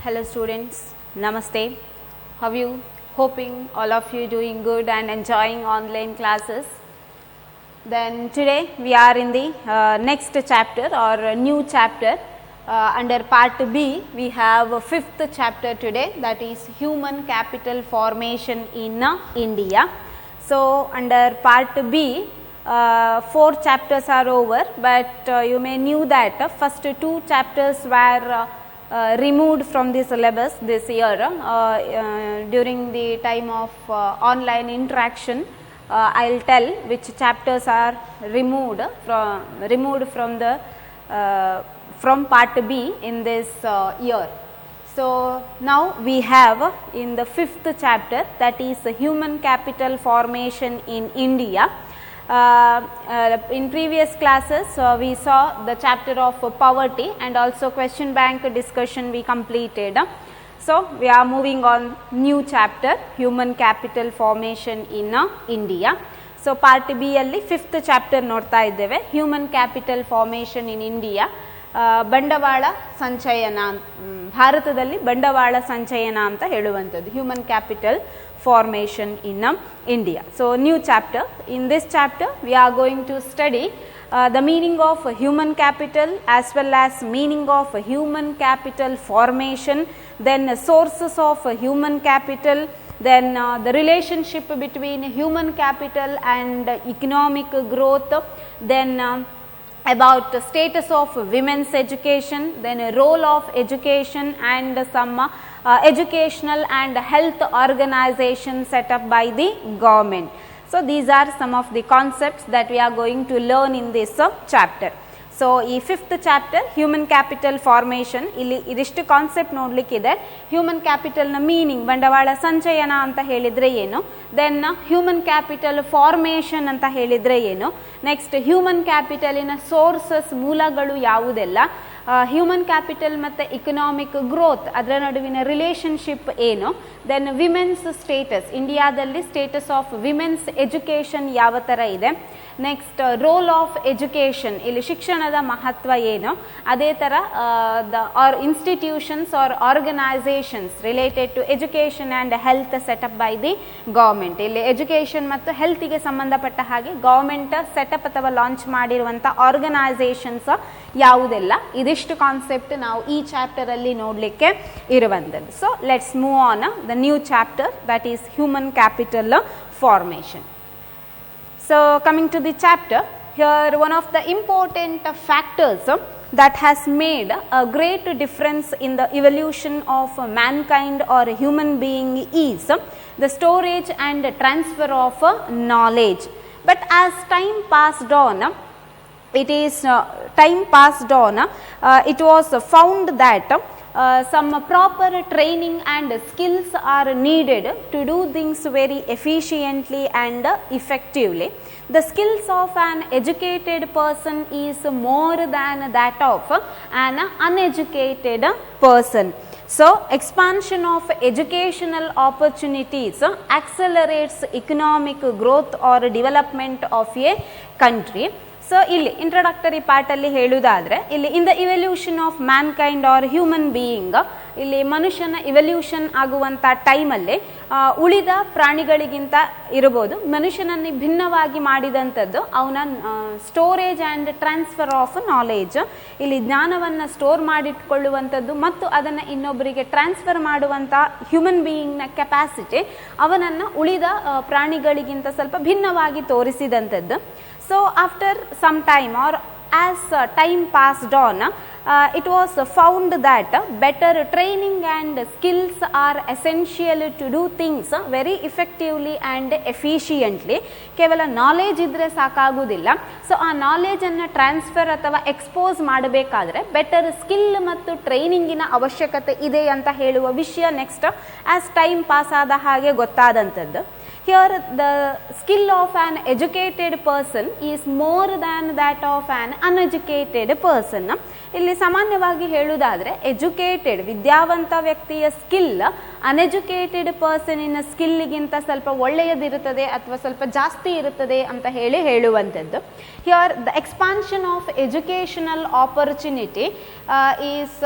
Hello students, Namaste. How are you? Hoping all of you doing good and enjoying online classes. Then today we are in the next chapter or a new chapter. Under part B we have a fifth chapter today, that is human capital formation in India. So under part B 4 chapters are over, but you may knew that first 2 chapters were removed from the syllabus this year during the time of online interaction. I will tell which chapters are removed from the from part B in this year. So now we have in the 5th chapter, that is human capital formation in India. In previous classes we saw the chapter of poverty and also question bank discussion we completed. So we are moving on new chapter, human capital formation in India. So part B alli 5th chapter ನೋಡ್ತಾ ಇದ್ದೇವೆ, human capital formation in India. ಬಂಡವಾಳ ಸಂಚಯನ, ಭಾರತದಲ್ಲಿ ಬಂಡವಾಳ ಸಂಚಯನ ಅಂತ ಹೇಳುವಂಥದ್ದು, human capital formation in India. So new chapter. In this chapter we are going to study the meaning of human capital as well as meaning of human capital formation, then sources of human capital, then the relationship between human capital and economic growth, then about the status of women's education, then a role of education and some educational and health organizations set up by the government. So these are some of the concepts that we are going to learn in this chapter. So ಈ 5th chapter human capital formation, ಇಲ್ಲಿ ಇದಿಷ್ಟು concept ನೋಡಲಿಕ್ಕಿದೆ. Human ಕ್ಯಾಪಿಟಲ್ನ meaning, ಬಂಡವಾಳ ಸಂಚಯನ ಅಂತ ಹೇಳಿದರೆ ಏನು, then human capital formation ಅಂತ ಹೇಳಿದರೆ ಏನು, ನೆಕ್ಸ್ಟ್ ಹ್ಯೂಮನ್ ಕ್ಯಾಪಿಟಲಿನ ಸೋರ್ಸಸ್ ಮೂಲಗಳು ಯಾವುದೆಲ್ಲ, ಹ್ಯೂಮನ್ ಕ್ಯಾಪಿಟಲ್ ಮತ್ತು ಇಕನಾಮಿಕ್ ಗ್ರೋತ್ ಅದರ ನಡುವಿನ ರಿಲೇಷನ್ಶಿಪ್ ಏನು, ದೆನ್ ವಿಮೆನ್ಸ್ ಸ್ಟೇಟಸ್, ಇಂಡಿಯಾದಲ್ಲಿ ಸ್ಟೇಟಸ್ ಆಫ್ ವಿಮೆನ್ಸ್ ಎಜುಕೇಷನ್ ಯಾವ ಥರ ಇದೆ, ನೆಕ್ಸ್ಟ್ ರೋಲ್ ಆಫ್ ಎಜುಕೇಷನ್, ಇಲ್ಲಿ ಶಿಕ್ಷಣದ ಮಹತ್ವ ಏನು, ಅದೇ ಥರ or institutions or organisations related to education and health set up by the government. ಇಲ್ಲಿ ಎಜುಕೇಷನ್ ಮತ್ತು ಹೆಲ್ತಿಗೆ ಸಂಬಂಧಪಟ್ಟ ಹಾಗೆ ಗೌರ್ಮೆಂಟ್ ಸೆಟಪ್ ಅಥವಾ ಲಾಂಚ್ ಮಾಡಿರುವಂಥ ಆರ್ಗನೈಸೇಷನ್ಸ್ ಯಾವುದೆಲ್ಲ, ಇದಿಷ್ಟು ಕಾನ್ಸೆಪ್ಟ್ ನಾವು ಈ ಚಾಪ್ಟರಲ್ಲಿ ನೋಡಲಿಕ್ಕೆ ಇರುವಂಥದ್ದು. So let's move on the new chapter, that is human capital formation. So coming to the chapter, here one of the important factors that has made a great difference in the evolution of mankind or human being is the storage and transfer of knowledge. But as time passed on, it was found that some proper training and skills are needed to do things very efficiently and effectively. The skills of an educated person is more than that of an uneducated person. So expansion of educational opportunities accelerates economic growth or development of a country. So ಇಲ್ಲಿ introductory ಪಾರ್ಟಲ್ಲಿ ಹೇಳುವುದಾದರೆ, ಇಲ್ಲಿ in the evolution of mankind or human being, ಇಲ್ಲಿ ಮನುಷ್ಯನ ಇವೆಲ್ಯೂಷನ್ ಆಗುವಂಥ ಟೈಮಲ್ಲಿ ಉಳಿದ ಪ್ರಾಣಿಗಳಿಗಿಂತ ಇರಬಹುದು, ಮನುಷ್ಯನನ್ನು ಭಿನ್ನವಾಗಿ ಮಾಡಿದಂಥದ್ದು ಅವನ storage and transfer of knowledge. ಇಲ್ಲಿ ಜ್ಞಾನವನ್ನು ಸ್ಟೋರ್ ಮಾಡಿಟ್ಕೊಳ್ಳುವಂಥದ್ದು ಮತ್ತು ಅದನ್ನು ಇನ್ನೊಬ್ಬರಿಗೆ ಟ್ರಾನ್ಸ್ಫರ್ ಮಾಡುವಂಥ ಹ್ಯೂಮನ್ ಬೀಯಿಂಗ್ನ ಕೆಪಾಸಿಟಿ ಅವನನ್ನು ಉಳಿದ ಪ್ರಾಣಿಗಳಿಗಿಂತ ಸ್ವಲ್ಪ ಭಿನ್ನವಾಗಿ ತೋರಿಸಿದಂಥದ್ದು. So after some time or as time passed on, it was found that better training and skills are essential to do things very effectively and efficiently. ಕೇವಲ ನಾಲೆಜ್ ಇದ್ದರೆ ಸಾಕಾಗುವುದಿಲ್ಲ. ಸೊ ಆ ನಾಲೆಜನ್ನು transfer ಅಥವಾ expose ಮಾಡಬೇಕಾದ್ರೆ ಬೆಟರ್ ಸ್ಕಿಲ್ ಮತ್ತು ಟ್ರೈನಿಂಗಿನ ಅವಶ್ಯಕತೆ ಇದೆ ಅಂತ ಹೇಳುವ ವಿಷಯ ನೆಕ್ಸ್ಟ್ ಆಸ್ ಟೈಮ್ ಪಾಸ್ ಆದ ಹಾಗೆ ಗೊತ್ತಾದಂಥದ್ದು. Here the skill of an educated person is more than that of an uneducated person. ಇಲ್ಲಿ ಸಾಮಾನ್ಯವಾಗಿ ಹೇಳುವುದಾದರೆ ಎಜುಕೇಟೆಡ್ ವಿದ್ಯಾವಂತ ವ್ಯಕ್ತಿಯ ಸ್ಕಿಲ್ ಅನ್ಎಜುಕೇಟೆಡ್ ಪರ್ಸನಿನ ಸ್ಕಿಲ್ಗಿಂತ ಸ್ವಲ್ಪ ಒಳ್ಳೆಯದಿರುತ್ತದೆ ಅಥವಾ ಸ್ವಲ್ಪ ಜಾಸ್ತಿ ಇರುತ್ತದೆ ಅಂತ ಹೇಳುವಂಥದ್ದು. Here the expansion of educational opportunity is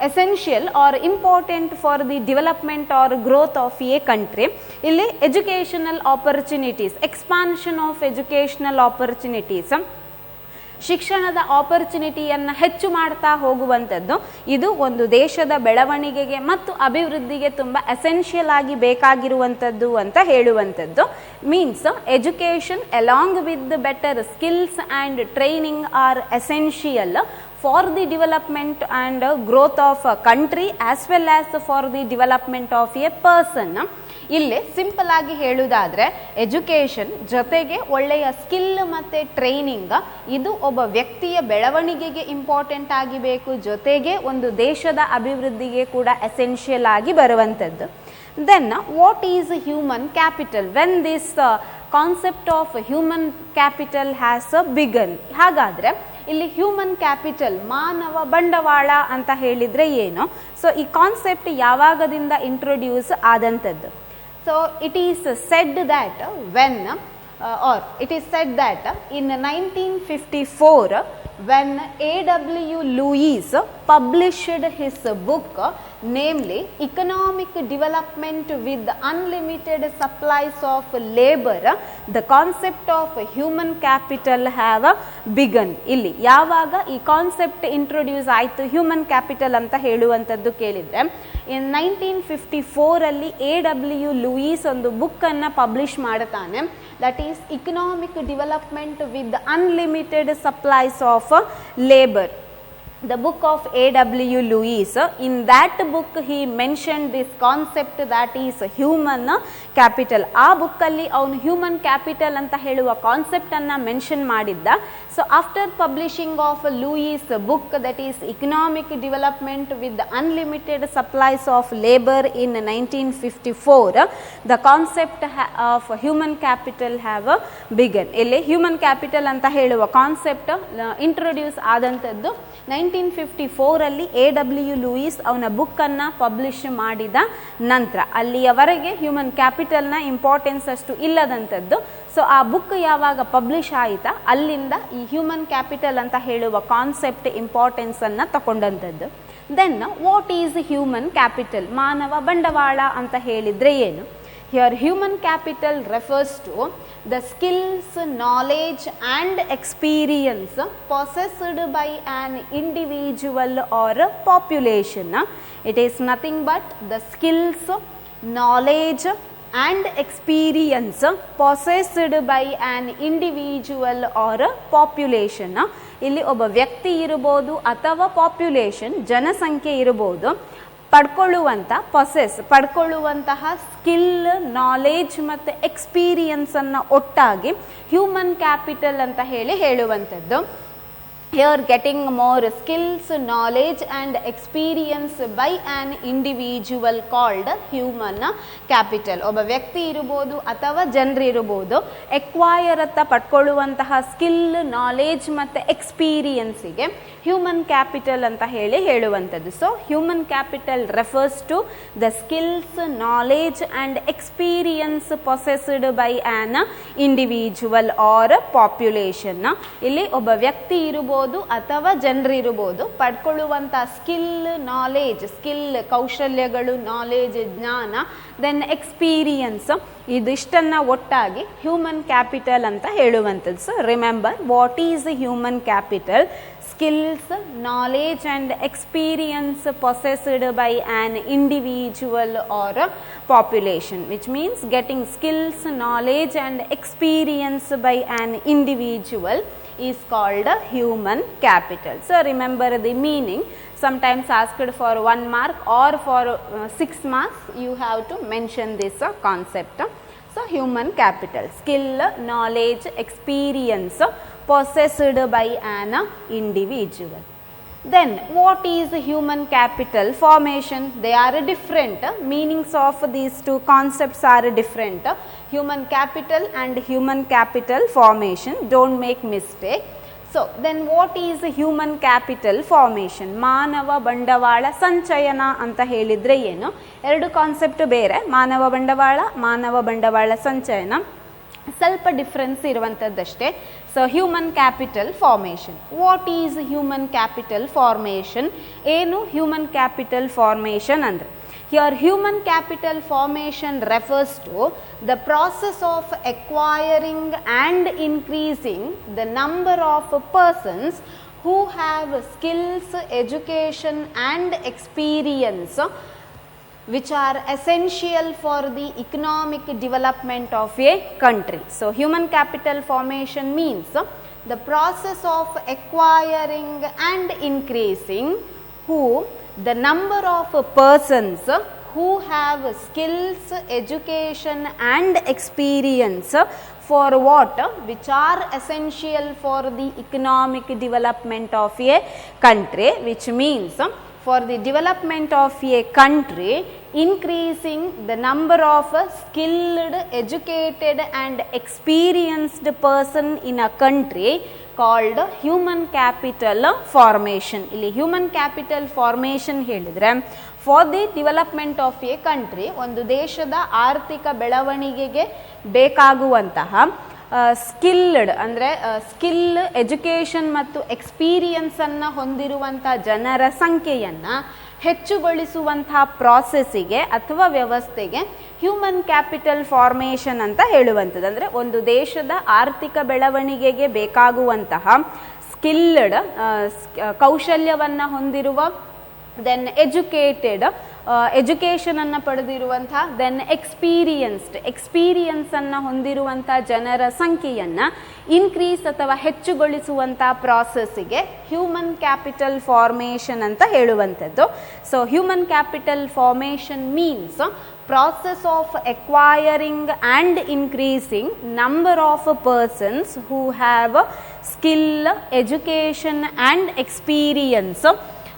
essential or important for the development or growth of a country. ಇಲ್ಲಿ educational opportunities, expansion of educational opportunities, ಶಿಕ್ಷಣದ ಆಪರ್ಚುನಿಟಿಯನ್ನು ಹೆಚ್ಚು ಮಾಡ್ತಾ ಹೋಗುವಂಥದ್ದು ಇದು ಒಂದು ದೇಶದ ಬೆಳವಣಿಗೆಗೆ ಮತ್ತು ಅಭಿವೃದ್ಧಿಗೆ ತುಂಬ ಎಸೆನ್ಷಿಯಲ್ ಆಗಿ ಬೇಕಾಗಿರುವಂಥದ್ದು ಅಂತ ಹೇಳುವಂಥದ್ದು. Means education along with better skills and training R essential for the development and growth of a country as well as for the development of a person. ಇಲ್ಲಿ ಸಿಂಪಲ್ ಆಗಿ ಹೇಳುವುದಾದರೆ ಎಜುಕೇಷನ್ ಜೊತೆಗೆ ಒಳ್ಳೆಯ ಸ್ಕಿಲ್ ಮತ್ತು training ಇದು ಒಬ್ಬ ವ್ಯಕ್ತಿಯ ಬೆಳವಣಿಗೆಗೆ ಇಂಪಾರ್ಟೆಂಟ್ ಆಗಿಬೇಕು, ಜೊತೆಗೆ ಒಂದು ದೇಶದ ಅಭಿವೃದ್ಧಿಗೆ ಕೂಡ ಎಸೆನ್ಷಿಯಲ್ ಆಗಿ ಬರುವಂಥದ್ದು. Then what is human capital when this concept of human capital has begun. ಹಾಗಾದರೆ ಇಲ್ಲಿ ಹ್ಯೂಮನ್ ಕ್ಯಾಪಿಟಲ್ ಮಾನವ ಬಂಡವಾಳ ಅಂತ ಹೇಳಿದರೆ ಏನು? ಸೊ ಈ ಕಾನ್ಸೆಪ್ಟ್ ಯಾವಾಗದಿಂದ ಇಂಟ್ರೊಡ್ಯೂಸ್ ಆದಂಥದ್ದು? So it is said that when or it is said that in 1954 when A.W. Lewis published his book namely Economic Development with Unlimited Supplies of Labor, the concept of human capital have begun. ಇಲ್ಲಿ ಯಾವಾಗ ಈ concept introduce ಆಯಿತು human capital ಅಂತ ಹೇಳುವಂಥದ್ದು ಕೇಳಿದರೆ in 1954 ಅಲ್ಲಿ A.W. Lewis ಒಂದು ಬುಕ್ಕನ್ನು ಪಬ್ಲಿಷ್ ಮಾಡುತ್ತಾನೆ, that is Economic Development with Unlimited Supplies of Labor. The book of A.W. Lewis, in that book he mentioned this concept that is human capital. ಆ ಬುಕ್ಕಲ್ಲಿ ಅವನು ಹ್ಯೂಮನ್ ಕ್ಯಾಪಿಟಲ್ ಅಂತ ಹೇಳುವ ಕಾನ್ಸೆಪ್ಟನ್ನು ಮೆನ್ಷನ್ ಮಾಡಿದ್ದ. So after publishing of Lewis book that is economic development with unlimited supplies of labour in 1954 the concept of human capital have begun. ಇಲ್ಲಿ human capital ಅಂತ ಹೇಳುವ ಕಾನ್ಸೆಪ್ಟ್ ಇಂಟ್ರೊಡ್ಯೂಸ್ ಆದಂಥದ್ದು 1954 ಅಲ್ಲಿ A.W. ಲೂಯಿಸ್ ಅವನ ಬುಕ್ಕನ್ನು ಪಬ್ಲಿಷ್ ಮಾಡಿದ ನಂತರ. ಅಲ್ಲಿಯವರೆಗೆ ಹ್ಯೂಮನ್ ಕ್ಯಾಪಿಟಲ್ನ ಇಂಪಾರ್ಟೆನ್ಸ್ ಅಷ್ಟು ಇಲ್ಲದಂಥದ್ದು. ಸೊ ಆ ಬುಕ್ ಯಾವಾಗ ಪಬ್ಲಿಷ್ ಆಯಿತಾ ಅಲ್ಲಿಂದ ಈ ಹ್ಯೂಮನ್ ಕ್ಯಾಪಿಟಲ್ ಅಂತ ಹೇಳುವ ಕಾನ್ಸೆಪ್ಟ್ ಇಂಪಾರ್ಟೆನ್ಸನ್ನು ತಗೊಂಡಂಥದ್ದು. Then what is human capital, ಮಾನವ ಬಂಡವಾಳ ಅಂತ ಹೇಳಿದರೆ ಏನು? Here human capital refers to the skills, knowledge and experience possessed by an individual or a population. It is nothing but the skills, knowledge and experience possessed by an individual or a population. ಇಲ್ಲಿ ಒಬ್ಬ ವ್ಯಕ್ತಿ ಇರಬಹುದು ಅಥವಾ population ಜನಸಂಖ್ಯೆ ಇರಬಹುದು, ಪಡ್ಕೊಳ್ಳುವಂತಹ skill, knowledge ಮತ್ತು ಎಕ್ಸ್ಪೀರಿಯನ್ಸನ್ನು ಒಟ್ಟಾಗಿ human capital ಅಂತ ಹೇಳುವಂಥದ್ದು. Here getting more skills, knowledge and experience by an individual called human capital. ಒಬ್ಬ ವ್ಯಕ್ತಿ ಇರಬಹುದು ಅಥವಾ ಜನರು ಇರಬಹುದು, ಎಕ್ವೈರ್ ಅಂತ ಪಡ್ಕೊಳ್ಳುವಂತಹ ಸ್ಕಿಲ್, ನಾಲೆಜ್ ಮತ್ತು ಎಕ್ಸ್ಪೀರಿಯನ್ಸಿಗೆ ಹ್ಯೂಮನ್ ಕ್ಯಾಪಿಟಲ್ ಅಂತ ಹೇಳುವಂಥದ್ದು. So human capital refers to the skills, knowledge and experience possessed by an individual or population. ಇಲ್ಲಿ ಒಬ್ಬ ವ್ಯಕ್ತಿ ಇರಬಹುದು ಅಥವಾ ಜನರು ಇರಬಹುದು, ಪಡ್ಕೊಳ್ಳುವಂಥ ಸ್ಕಿಲ್, ನಾಲೆಜ್, ಕೌಶಲ್ಯಗಳು, ನಾಲೆಜ್, ಜ್ಞಾನ, ದೆನ್ ಎಕ್ಸ್ಪೀರಿಯನ್ಸ್, ಇದಿಷ್ಟನ್ನು ಒಟ್ಟಾಗಿ ಹ್ಯೂಮನ್ ಕ್ಯಾಪಿಟಲ್ ಅಂತ ಹೇಳುವಂಥದ್ದು. So remember what is human capital? skills, knowledge and experience possessed by an individual or a population, which means getting skills, knowledge and experience by an individual is called a human capital. So remember the meaning. Sometimes asked for 1 mark or for 6 marks you have to mention this concept. So human capital, skill, knowledge, experience possessed by an individual. Then what is human capital formation? They are different. Meanings of these two concepts are different. Human capital and human capital formation, don't make mistake. So then what is human capital formation? ಮಾನವ ಬಂಡವಾಳ ಸಂಚಯನ ಅಂತ ಹೇಳಿದರೆ ಏನು? ಎರಡು concept ಬೇರೆ, ಮಾನವ ಬಂಡವಾಳ ಸಂಚಯನ. ಸ್ವಲ್ಪ ಡಿಫ್ರೆನ್ಸ್ ಇರುವಂಥದ್ದಷ್ಟೇ. So human capital formation. What is human capital formation? ಏನು ಹ್ಯೂಮನ್ ಕ್ಯಾಪಿಟಲ್ ಫಾರ್ಮೇಷನ್ ಅಂದರೆ, here human capital formation refers to the process of acquiring and increasing the number of persons who have skills, education and experience which are essential for the economic development of a country. So human capital formation means the process of acquiring and increasing the number of persons who have skills, education and experience for what? Which are essential for the economic development of a country, which means for the development of a country, increasing the number of skilled, educated and experienced person in a country called human capital formation. ಇಲ್ಲಿ human capital formation ಹೇಳಿದರೆ, for the development of A country, ಒಂದು ದೇಶದ ಆರ್ಥಿಕ ಬೆಳವಣಿಗೆಗೆ ಬೇಕಾಗುವಂತಹ skilled ಅಂದರೆ skill, education ಮತ್ತು ಎಕ್ಸ್ಪೀರಿಯನ್ಸನ್ನು ಹೊಂದಿರುವಂಥ ಜನರ ಸಂಖ್ಯೆಯನ್ನು ಹೆಚ್ಚುಗೊಳಿಸುವಂತಹ ಪ್ರಾಸೆಸ್ಸಿಗೆ ಅಥವಾ ವ್ಯವಸ್ಥೆಗೆ ಹ್ಯೂಮನ್ ಕ್ಯಾಪಿಟಲ್ ಫಾರ್ಮೇಷನ್ ಅಂತ ಹೇಳುವಂಥದ್ದು. ಅಂದರೆ ಒಂದು ದೇಶದ ಆರ್ಥಿಕ ಬೆಳವಣಿಗೆಗೆ ಬೇಕಾಗುವಂತಹ ಸ್ಕಿಲ್ಡ್, ಕೌಶಲ್ಯವನ್ನು ಹೊಂದಿರುವ, ದೆನ್ ಎಜುಕೇಟೆಡ್, ಎಜುಕೇಷನನ್ನು ಪಡೆದಿರುವಂಥ, ದೆನ್ ಎಕ್ಸ್ಪೀರಿಯನ್ಸನ್ನು ಹೊಂದಿರುವಂಥ ಜನರ ಸಂಖ್ಯೆಯನ್ನು ಇನ್ಕ್ರೀಸ್ ಅಥವಾ ಹೆಚ್ಚುಗೊಳಿಸುವಂಥ ಪ್ರಾಸೆಸ್ಸಿಗೆ ಹ್ಯೂಮನ್ ಕ್ಯಾಪಿಟಲ್ ಫಾರ್ಮೇಷನ್ ಅಂತ ಹೇಳುವಂಥದ್ದು. So human capital formation means process of acquiring and increasing number of persons who have skill, education and experience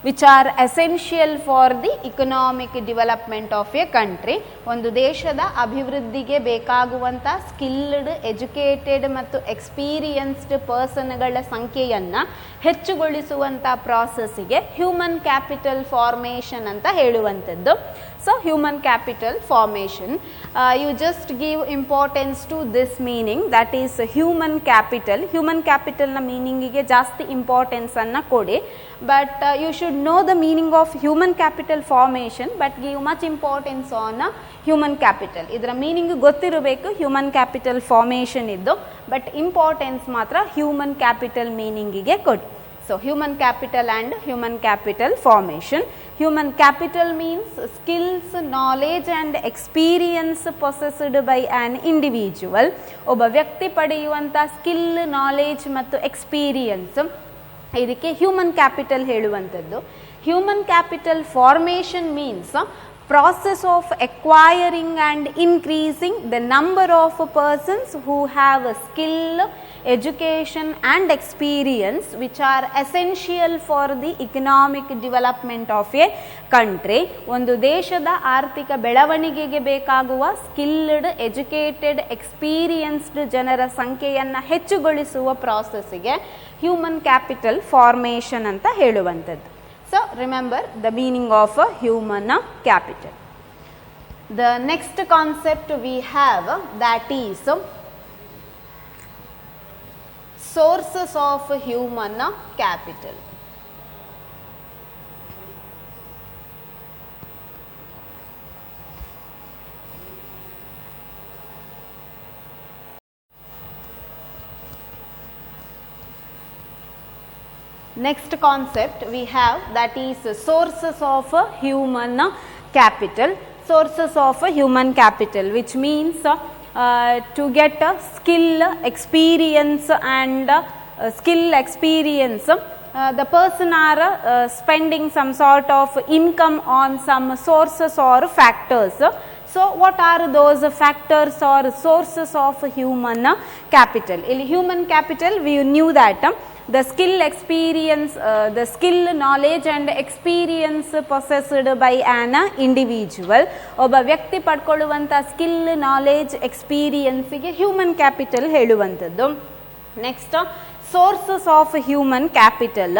which are essential for the economic development of a country. ಒಂದು ದೇಶದ ಅಭಿವೃದ್ಧಿಗೆ ಬೇಕಾಗುವಂಥ skilled, educated ಮತ್ತು experienced ಪರ್ಸನ್ಗಳ ಸಂಖ್ಯೆಯನ್ನು ಹೆಚ್ಚುಗೊಳಿಸುವಂಥ ಪ್ರಾಸೆಸ್ಸಿಗೆ human capital formation ಅಂತ ಹೇಳುವಂಥದ್ದು. So human capital formation, you just give importance to this meaning, that is human capital. Human ಕ್ಯಾಪಿಟಲ್ನ ಮೀನಿಂಗಿಗೆ ಜಾಸ್ತಿ ಇಂಪಾರ್ಟೆನ್ಸನ್ನು ಕೊಡಿ. But you should know the meaning of human capital formation, but give much importance on human capital. ಇದರ meaning ಗೊತ್ತಿರಬೇಕು human capital formation ಇದ್ದು, but importance ಮಾತ್ರ human capital ಮೀನಿಂಗಿಗೆ ಕೊಡಿ. So human capital and human capital formation. Human capital means skills, knowledge and experience possessed by an individual. ಒಬ್ಬ ವ್ಯಕ್ತಿ ಪಡೆಯುವಂಥ skill, knowledge ಮತ್ತು experience, ಇದಕ್ಕೆ ಹ್ಯೂಮನ್ ಕ್ಯಾಪಿಟಲ್ ಹೇಳುವಂಥದ್ದು. Human capital formation means process of acquiring and increasing the number of persons who have skill, education and experience which are essential for the economic development of a country. ಒಂದು ದೇಶದ ಆರ್ಥಿಕ ಬೆಳವಣಿಗೆಗೆ ಬೇಕಾಗುವ skilled, educated, experienced ಜನರ ಸಂಖ್ಯೆಯನ್ನು ಹೆಚ್ಚುಗೊಳಿಸುವ ಪ್ರಾಸೆಸ್ಸಿಗೆ human capital formation ಅಂತ ಹೇಳುವಂಥದ್ದು. So remember the meaning of a human capital. The next concept we have, that is sources of human capital. Next concept we have, that is sources of human capital. Sources of human capital, which means to get skill, experience and the person are spending some sort of income on some sources or factors. So what are those factors or sources of human capital? In human capital we knew that the skill, experience, the skill, knowledge and experience possessed by an individual. ಒಬ್ಬ ವ್ಯಕ್ತಿ ಪಡ್ಕೊಳ್ಳುವಂಥ skill, knowledge, ಎಕ್ಸ್ಪೀರಿಯನ್ಸಿಗೆ human capital ಹೇಳುವಂಥದ್ದು. Next sources of human capital,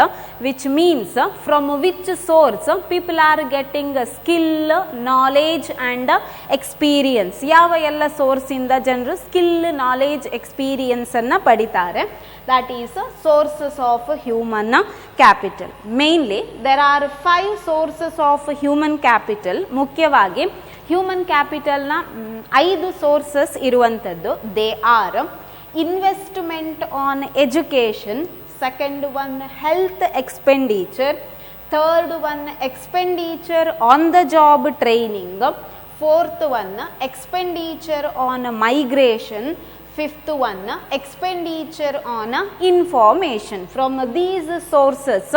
which means from which source people are getting skill, knowledge and experience. ಯಾವ ಎಲ್ಲ source ಇಂದ ಜನರು skill, knowledge, experience ಅನ್ನ ಪಡಿತಾರೆ. That is sources of human capital. Mainly there are 5 sources of human capital. ಮುಖ್ಯವಾಗಿ human ಕ್ಯಾಪಿಟಲ್ನ 5 sources ಇರುವಂಥದ್ದು. They are investment on education, second one health expenditure, third one expenditure on the job training, fourth one expenditure on migration, fifth one expenditure on information. From these sources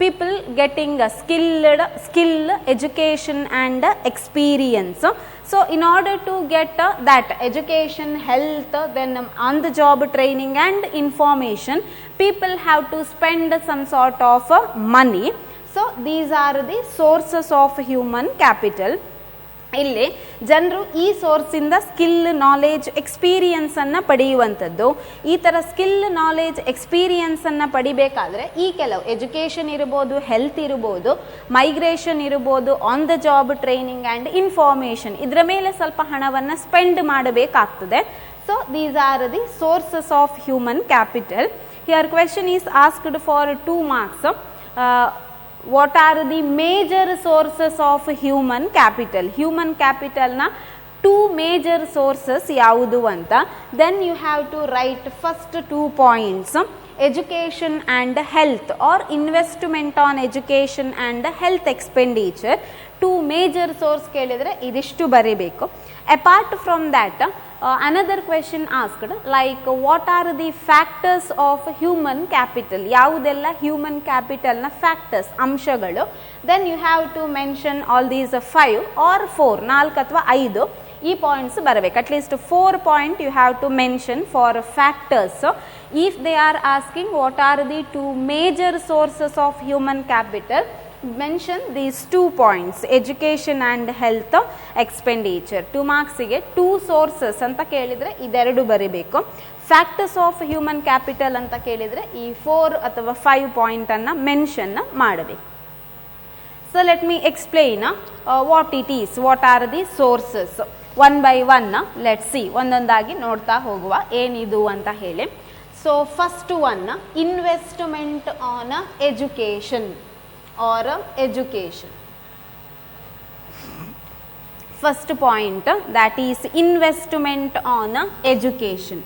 people getting a skill, education and experience. So in order to get that education, health, then on the job training and information, people have to spend some sort of money. So these are the sources of human capital. ಇಲ್ಲಿ ಜನರು ಈ ಸೋರ್ಸಿಂದ skill, knowledge, ಎಕ್ಸ್ಪೀರಿಯನ್ಸನ್ನು ಪಡೆಯುವಂಥದ್ದು. ಈ ಥರ skill, knowledge, ಎಕ್ಸ್ಪೀರಿಯನ್ಸನ್ನು ಪಡಿಬೇಕಾದ್ರೆ ಈ ಕೆಲವು education ಇರ್ಬೋದು, health ಇರ್ಬೋದು, migration ಇರ್ಬೋದು, on the job training and information, ಇದರ ಮೇಲೆ ಸ್ವಲ್ಪ ಹಣವನ್ನು ಸ್ಪೆಂಡ್ ಮಾಡಬೇಕಾಗ್ತದೆ. So these are the sources of human capital. Here question is asked for 2 marks. What are the major sources of human capital? Human capital na 2 major sources ಯಾವುದು ಅಂತ. Then you have to write first 2 points. Education and health or investment on education and health expenditure. 2 major source ಕೇಳಿದರೆ ಇದಿಷ್ಟು ಬರೀಬೇಕು. Apart from that, another question asked like what are the factors of human capital? ಯಾವುದೆಲ್ಲ human capital ನ factors, ಅಂಶಗಳು. Then you have to mention all these 5 or 4, 4 ಅಥವಾ 5 ಈ points ಬರಬೇಕು. At least 4 point you have to mention for factors. If they are asking what are the 2 major sources of human capital, mention these 2 points, education and health expenditure. 2 marks ಗೆ 2 sources ಅಂತ ಕೇಳಿದರೆ ಇದೆರಡು ಬರಿಬೇಕು. Factors of human capital ಅಂತ ಕೇಳಿದರೆ ಈ 4 ಅಥವಾ 5 point ಅನ್ನು ಮೆನ್ಷನ್ ಮಾಡಬೇಕು. So let me explain what it is, what are the sources. 1 by 1 let see, ಒಂದೊಂದಾಗಿ ನೋಡ್ತಾ ಹೋಗುವ ಏನಿದು ಅಂತ ಹೇಳಿ. So first one, investment on education or education. First point, that is investment on education.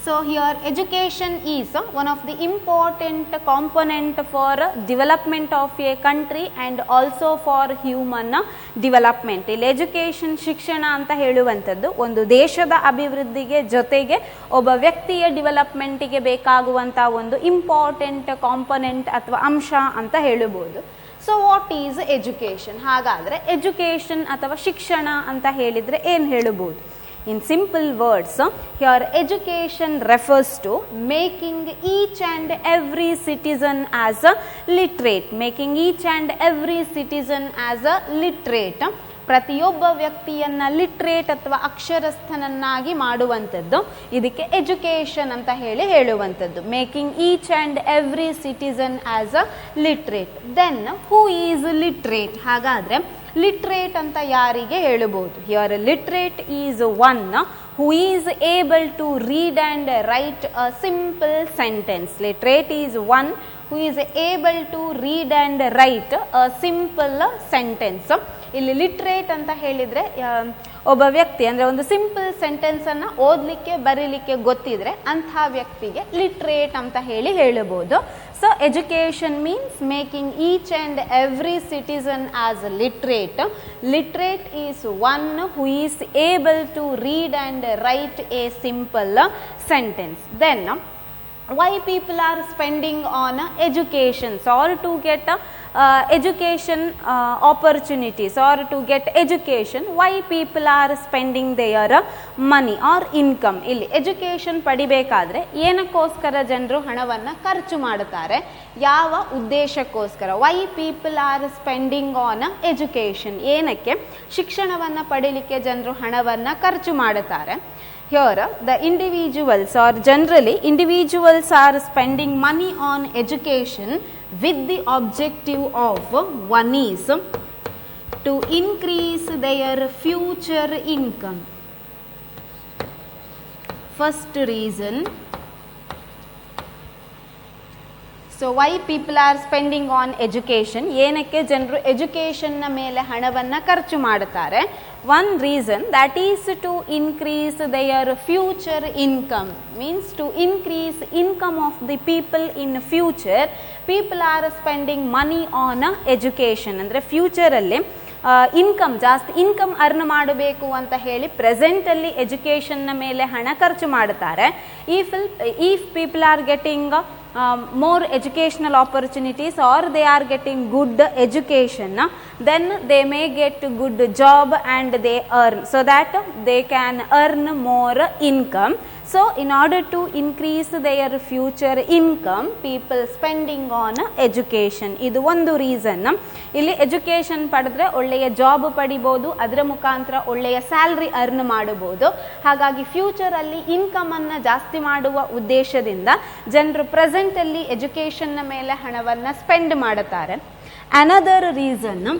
So here education is one of the important component for development of a country and also for human development. ಇಲ್ಲಿ education, ಶಿಕ್ಷಣ ಅಂತ ಹೇಳುವಂಥದ್ದು ಒಂದು ದೇಶದ ಅಭಿವೃದ್ಧಿಗೆ ಜೊತೆಗೆ ಒಬ್ಬ ವ್ಯಕ್ತಿಯ ಡೆವಲಪ್ಮೆಂಟಿಗೆ ಬೇಕಾಗುವಂಥ ಒಂದು ಇಂಪಾರ್ಟೆಂಟ್ ಕಾಂಪೊನೆಂಟ್ ಅಥವಾ ಅಂಶ ಅಂತ ಹೇಳಬಹುದು. So what is education? ಹಾಗಾದರೆ ಎಜುಕೇಷನ್ ಅಥವಾ ಶಿಕ್ಷಣ ಅಂತ ಹೇಳಿದರೆ ಏನು ಹೇಳಬಹುದು? In simple words, here education refers to making each and every citizen as a literate. Making each and every citizen as a literate. ಪ್ರತಿಯೊಬ್ಬ ವ್ಯಕ್ತಿಯನ್ನ ಲಿಟ್ರೇಟ್ ಅಥವಾ ಅಕ್ಷರಸ್ಥನನ್ನಾಗಿ ಮಾಡುವಂಥದ್ದು ಇದಕ್ಕೆ ಎಜುಕೇಷನ್ ಅಂತ ಹೇಳುವಂಥದ್ದು. Making each and every citizen as a literate. Then who is literate? ಹಾಗಾದರೆ literate ಅಂತ ಯಾರಿಗೆ ಹೇಳಬಹುದು? Here literate is one who is able to read and write a simple sentence. Literate is one who is able to read and write a simple sentence. ಇಲ್ಲಿ literate ಅಂತ ಹೇಳಿದರೆ ಒಬ್ಬ ವ್ಯಕ್ತಿ ಅಂದರೆ ಒಂದು ಸಿಂಪಲ್ ಸೆಂಟೆನ್ಸನ್ನು ಓದಲಿಕ್ಕೆ ಬರೀಲಿಕ್ಕೆ ಗೊತ್ತಿದ್ರೆ ಅಂಥ ವ್ಯಕ್ತಿಗೆ ಲಿಟ್ರೇಟ್ ಅಂತ ಹೇಳಬಹುದು. So education means making each and every citizen as literate. Literate is one who is able to read and write a simple sentence. Then why people are spending on education, or to get education opportunities, or to get education, why people are spending their money or income? ಇಲ್ಲಿ education ಪಡಿಬೇಕಾದ್ರೆ ಏನಕ್ಕೋಸ್ಕರ ಜನರು ಹಣವನ್ನು ಖರ್ಚು ಮಾಡುತ್ತಾರೆ, ಯಾವ ಉದ್ದೇಶಕ್ಕೋಸ್ಕರ? Why people are spending on education? ಏನಕ್ಕೆ ಶಿಕ್ಷಣವನ್ನು ಪಡೀಲಿಕ್ಕೆ ಜನರು ಹಣವನ್ನು ಖರ್ಚು ಮಾಡುತ್ತಾರೆ? Here the individuals, or generally individuals are spending money on education with the objective of, one is to increase their future income. First reason. So why people are spending on education? ಏನಕ್ಕೆ ಜನರು ಎಜುಕೇಷನ್ನ ಮೇಲೆ ಹಣವನ್ನು ಖರ್ಚು ಮಾಡುತ್ತಾರೆ? One reason, that is to increase their future income, means to increase income of the people in future. People are spending money on education. ಅಂದರೆ ಫ್ಯೂಚರಲ್ಲಿ income ಜಾಸ್ತಿ income earn ಮಾಡಬೇಕು ಅಂತ ಹೇಳಿ ಪ್ರೆಸೆಂಟಲ್ಲಿ ಎಜುಕೇಷನ್ನ ಮೇಲೆ ಹಣ ಖರ್ಚು ಮಾಡುತ್ತಾರೆ. If people are getting more educational opportunities, or they are getting good education, then they may get good job and they earn, so that they can earn more income. So in order to increase their future income, people spending on education. ಇದು ಒಂದು reason. ಇಲ್ಲಿ education ಪಡೆದ್ರೆ ಒಳ್ಳೆಯ job ಪಡಿಬೋದು, ಅದರ ಮುಖಾಂತರ ಒಳ್ಳೆಯ salary earn ಮಾಡಬಹುದು. ಹಾಗಾಗಿ ಫ್ಯೂಚರಲ್ಲಿ ಇನ್ಕಮ್ ಅನ್ನು ಜಾಸ್ತಿ ಮಾಡುವ ಉದ್ದೇಶದಿಂದ ಜನರು ಪ್ರೆಸೆಂಟ್ ಅಲ್ಲಿ ಎಜುಕೇಷನ್ನ ಮೇಲೆ ಹಣವನ್ನು ಸ್ಪೆಂಡ್ ಮಾಡುತ್ತಾರೆ. Another reason,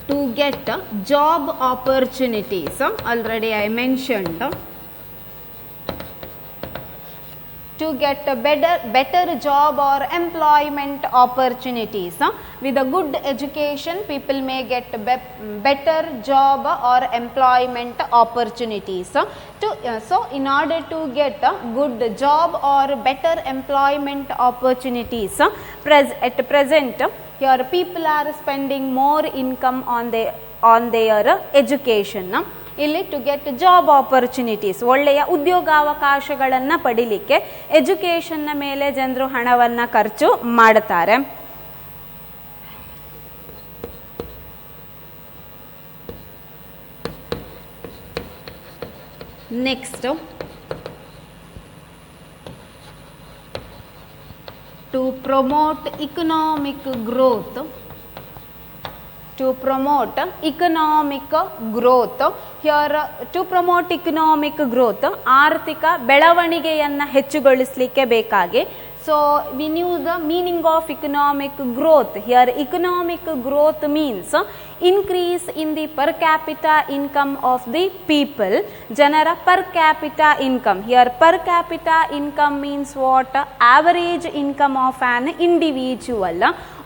to get job opportunities. Already I mentioned, to get a better job or employment opportunities. With a good education, people may get better job or employment opportunities. So in order to get a good job or better employment opportunities, at present here people are spending more income on their education. ಇಲ್ಲಿ to get job opportunities, ಒಳ್ಳೆಯ ಉದ್ಯೋಗಾವಕಾಶಗಳನ್ನು ಪಡಿಲಿಕ್ಕೆ ಎಜುಕೇಷನ್ನ ಮೇಲೆ ಜನರು ಹಣವನ್ನು ಖರ್ಚು ಮಾಡುತ್ತಾರೆ. Next, to promote economic growth. To promote economic growth. Here to promote economic growth, ಆರ್ಥಿಕ ಬೆಳವಣಿಗೆಯನ್ನು ಹೆಚ್ಚುಗೊಳಿಸಲಿಕ್ಕೆ ಬೇಕಾಗಿ. So we knew the meaning of economic growth. Here economic growth means increase in the per capita income of the people. ಜನರ per capita income. Here per capita income means what? Average income of an individual.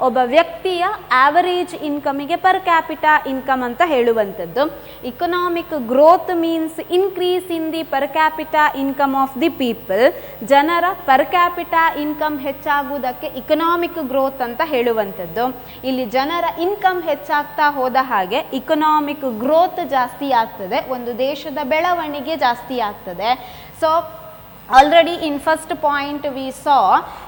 ಒಬ್ಬ ವ್ಯಕ್ತಿಯ average ಇನ್ಕಮಿಗೆ per capita income ಅಂತ ಹೇಳುವಂಥದ್ದು. Economic growth means increase in the per capita income of the people. ಜನರ per capita income ಹೆಚ್ಚಾಗುವುದಕ್ಕೆ economic growth ಅಂತ ಹೇಳುವಂಥದ್ದು. ಇಲ್ಲಿ ಜನರ ಇನ್ಕಮ್ ಹೆಚ್ಚಾಗ್ತಾ ಹೋದ ಹಾಗೆ ಇಕನಾಮಿಕ್ ಗ್ರೋತ್ ಜಾಸ್ತಿ ಆಗ್ತದೆ, ಒಂದು ದೇಶದ ಬೆಳವಣಿಗೆ ಜಾಸ್ತಿ ಆಗ್ತದೆ. So already in first point we saw,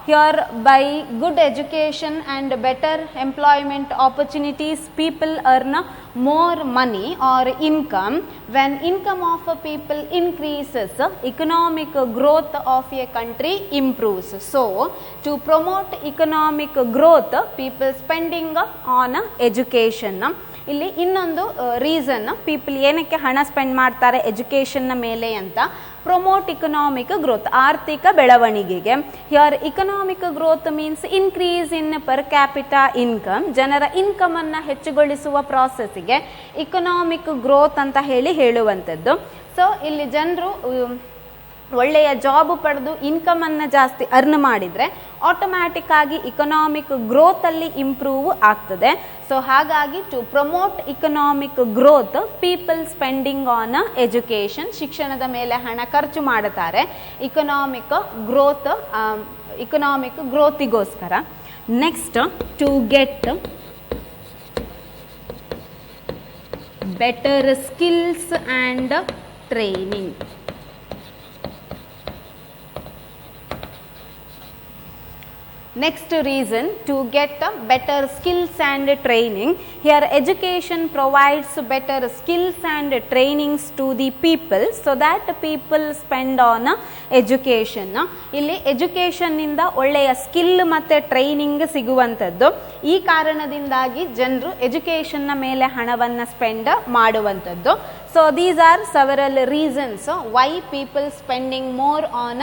here by good education and better employment opportunities, people earn more money or income. When income of a people increases, economic growth of a country improves. So to promote economic growth, people spending on education. ಇಲ್ಲಿ ಇನ್ನೊಂದು reason, people ಏನಕ್ಕೆ ಹಣ spend ಮಾಡ್ತಾರೆ ಎಜುಕೇಷನ್ನ ಮೇಲೆ ಅಂತ, promote economic growth, ಆರ್ಥಿಕ ಬೆಳವಣಿಗೆಗೆ. Here economic growth means increase in per capita income. ಜನರ ಇನ್ಕಮ್ ಅನ್ನು ಹೆಚ್ಚುಗೊಳಿಸುವ ಪ್ರಾಸೆಸ್ಗೆ ಇಕನಾಮಿಕ್ ಗ್ರೋತ್ ಅಂತ ಹೇಳುವಂಥದ್ದು. ಸೊ ಇಲ್ಲಿ ಜನರು ಒಳ್ಳೆಯ ಜಾಬ್ ಪಡೆದು ಇನ್ಕಮ್ ಅನ್ನು ಜಾಸ್ತಿ ಅರ್ನ್ ಮಾಡಿದರೆ ಆಟೋಮ್ಯಾಟಿಕ್ ಆಗಿ ಇಕನಾಮಿಕ್ ಗ್ರೋತ್ ಅಲ್ಲಿ ಇಂಪ್ರೂವ್ ಆಗ್ತದೆ. ಸೊ ಹಾಗಾಗಿ to promote economic growth, people spending on education, ಶಿಕ್ಷಣದ ಮೇಲೆ ಹಣ ಖರ್ಚು ಮಾಡುತ್ತಾರೆ ಇಕನಾಮಿಕ್ ಗ್ರೋತಿಗೋಸ್ಕರ. Next, to get better skills and training. Next reason, to get better skills and training. Here education provides better skills and trainings to the people, so that people spend on education. ಇಲ್ಲಿ education ಇಂದ ಒಳ್ಳೆಯ skill ಮತ್ತು training ಸಿಗುವಂಥದ್ದು. ಈ ಕಾರಣದಿಂದಾಗಿ ಜನರು ಎಜುಕೇಷನ್ನ ಮೇಲೆ ಹಣವನ್ನು ಸ್ಪೆಂಡ್ ಮಾಡುವಂಥದ್ದು. So these are several reasons why people spending more on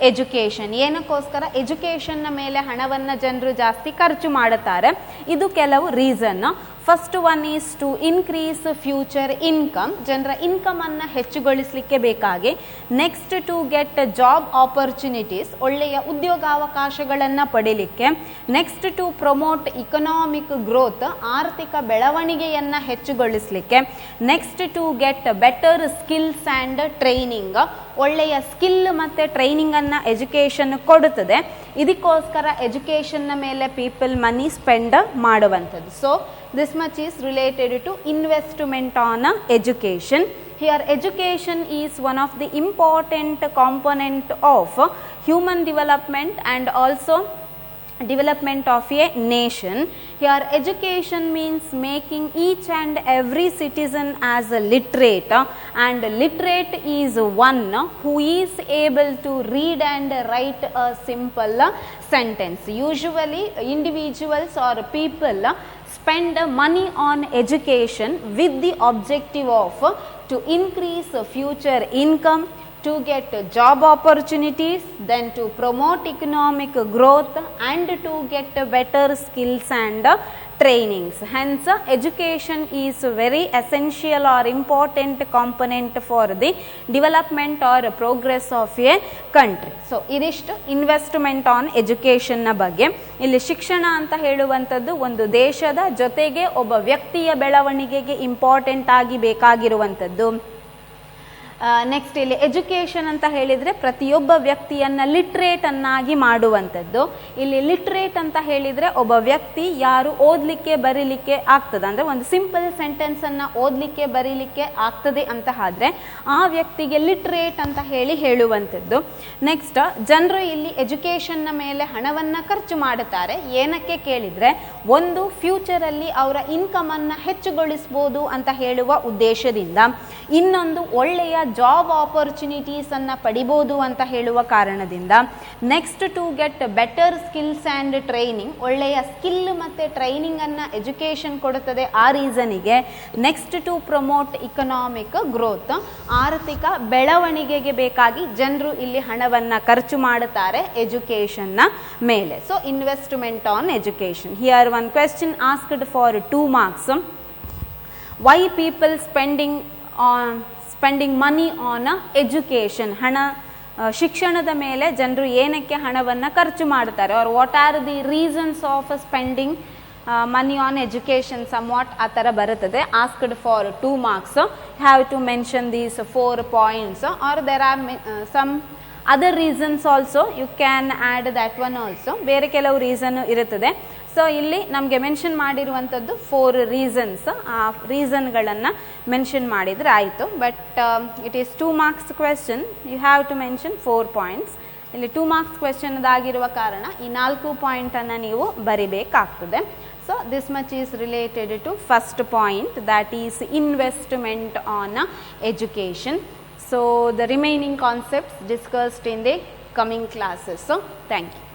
education. ಏನಕ್ಕೋಸ್ಕರ ಎಜುಕೇಷನ್ನ ಮೇಲೆ ಹಣವನ್ನು ಜನರು ಜಾಸ್ತಿ ಖರ್ಚು ಮಾಡುತ್ತಾರೆ. ಇದು ಕೆಲವು reason. First one is to increase future income. ಜನರ ಇನ್ಕಮನ್ನು ಹೆಚ್ಚುಗೊಳಿಸಲಿಕ್ಕೆ ಬೇಕಾಗಿ. Next to get job opportunities, ಒಳ್ಳೆಯ ಉದ್ಯೋಗಾವಕಾಶಗಳನ್ನು ಪಡೀಲಿಕ್ಕೆ. Next to promote economic growth, ಆರ್ಥಿಕ ಬೆಳವಣಿಗೆಯನ್ನು ಹೆಚ್ಚುಗೊಳಿಸಲಿಕ್ಕೆ. Next to get better skills and training, ಒಳ್ಳೆಯ ಸ್ಕಿಲ್ ಮತ್ತು ಟ್ರೈನಿಂಗನ್ನು ಎಜುಕೇಷನ್ ಕೊಡುತ್ತದೆ. ಇದಕ್ಕೋಸ್ಕರ ಎಜುಕೇಷನ್ನ ಮೇಲೆ ಪೀಪಲ್ ಮನಿ ಸ್ಪೆಂಡ್ ಮಾಡುವಂಥದ್ದು. So this much is related to investment on education. Here education is one of the important component of human development and also development of a nation. Here education means making each and every citizen as a literate, and literate is one who is able to read and write a simple sentence. Usually individuals or people spend money on education with the objective of to increase future income, to get job opportunities, then to promote economic growth and to get better skills and trainings. Hence education is very essential or important component for the development or progress of a country. So ಇದಿಷ್ಟು investment on ಎಜುಕೇಷನ್ನ ಬಗ್ಗೆ. ಇಲ್ಲಿ ಶಿಕ್ಷಣ ಅಂತ ಹೇಳುವಂಥದ್ದು ಒಂದು ದೇಶದ ಜೊತೆಗೆ ಒಬ್ಬ ವ್ಯಕ್ತಿಯ ಬೆಳವಣಿಗೆಗೆ ಇಂಪಾರ್ಟೆಂಟ್ ಆಗಿ ಬೇಕಾಗಿರುವಂಥದ್ದು. ನೆಕ್ಸ್ಟ್ ಇಲ್ಲಿ ಎಜುಕೇಷನ್ ಅಂತ ಹೇಳಿದರೆ ಪ್ರತಿಯೊಬ್ಬ ವ್ಯಕ್ತಿಯನ್ನು ಲಿಟ್ರೇಟ್ ಅನ್ನಾಗಿ ಮಾಡುವಂಥದ್ದು. ಇಲ್ಲಿ ಲಿಟ್ರೇಟ್ ಅಂತ ಹೇಳಿದರೆ ಒಬ್ಬ ವ್ಯಕ್ತಿ ಯಾರು ಓದಲಿಕ್ಕೆ ಬರೀಲಿಕ್ಕೆ ಆಗ್ತದೆ, ಅಂದರೆ ಒಂದು ಸಿಂಪಲ್ ಸೆಂಟೆನ್ಸನ್ನು ಓದಲಿಕ್ಕೆ ಬರೀಲಿಕ್ಕೆ ಆಗ್ತದೆ ಅಂತ ಆದರೆ ಆ ವ್ಯಕ್ತಿಗೆ ಲಿಟ್ರೇಟ್ ಅಂತ ಹೇಳುವಂಥದ್ದು. ನೆಕ್ಸ್ಟ್ ಜನರು ಇಲ್ಲಿ ಎಜುಕೇಷನ್ನ ಮೇಲೆ ಹಣವನ್ನು ಖರ್ಚು ಮಾಡುತ್ತಾರೆ. ಏನಕ್ಕೆ ಕೇಳಿದರೆ ಒಂದು ಫ್ಯೂಚರಲ್ಲಿ ಅವರ ಇನ್ಕಮನ್ನು ಹೆಚ್ಚುಗೊಳಿಸ್ಬೋದು ಅಂತ ಹೇಳುವ ಉದ್ದೇಶದಿಂದ, ಇನ್ನೊಂದು ಒಳ್ಳೆಯ ಜಾಬ್ ಆಪರ್ಚುನಿಟೀಸ್ ಅನ್ನು ಪಡಿಬೋದು ಅಂತ ಹೇಳುವ ಕಾರಣದಿಂದ. Next to get better skills and training, ಒಳ್ಳೆಯ ಸ್ಕಿಲ್ ಮತ್ತು ಟ್ರೈನಿಂಗ್ ಅನ್ನು ಎಜುಕೇಷನ್ ಕೊಡುತ್ತದೆ ಆ ರೀಸನಿಗೆ. Next to promote economic growth, ಆರ್ಥಿಕ ಬೆಳವಣಿಗೆಗೆ ಬೇಕಾಗಿ ಜನರು ಇಲ್ಲಿ ಹಣವನ್ನು ಖರ್ಚು ಮಾಡುತ್ತಾರೆ ಎಜುಕೇಷನ್ನ ಮೇಲೆ. So investment on education. Here one question asked for 2 marks. Why people spending money on education, ಶಿಕ್ಷಣದ ಮೇಲೆ ಜನರು ಏನಕ್ಕೆ ಹಣವನ್ನು ಖರ್ಚು ಮಾಡ್ತಾರೆ, or what are the reasons of spending money on education, somewhat ಆ ಥರ ಬರುತ್ತದೆ. Asked for 2 marks. Have to mention these 4 points, or there are some other reasons also, you can add that one also. ಬೇರೆ ಕೆಲವು reason ಇರುತ್ತದೆ. So ಇಲ್ಲಿ ನಮಗೆ mention ಮಾಡಿರುವಂಥದ್ದು 4 reasons. ಆ ರೀಸನ್ಗಳನ್ನು ಮೆನ್ಷನ್ ಮಾಡಿದರೆ ಆಯಿತು. But it is 2 marks question, you have to mention 4 points. ಇಲ್ಲಿ 2 marks ಕ್ವೆಶ್ಚನ್ದಾಗಿರುವ ಕಾರಣ ಈ 4 ಪಾಯಿಂಟನ್ನು ನೀವು ಬರಿಬೇಕಾಗ್ತದೆ. So this much is related to first point, that is investment on education. So the remaining concepts discussed in the coming classes. So thank you.